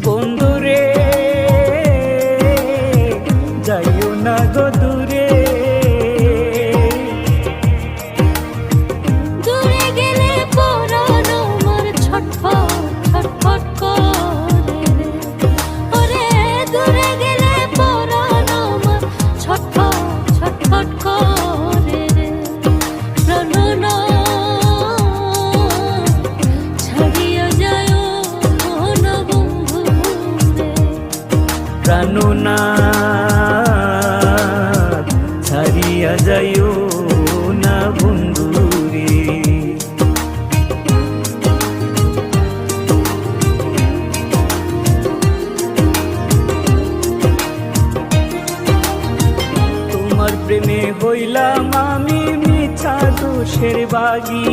বন্ধুরে যাইও না গো দূরে, দূরে গেলে পরাণ আমার ছটফট ছটফট করে রে। ওরে দূরে গেলে পরাণ আমার ছটফট ছটফট করে রে। প্রাণনা ছাড়িয়া যায় না বন্ধু রে। প্রাণনাথ ছাড়িয়া যাইও না বন্ধুরে। তোমার প্রেমে হইলাম আমি মিছা দোষের বাগী,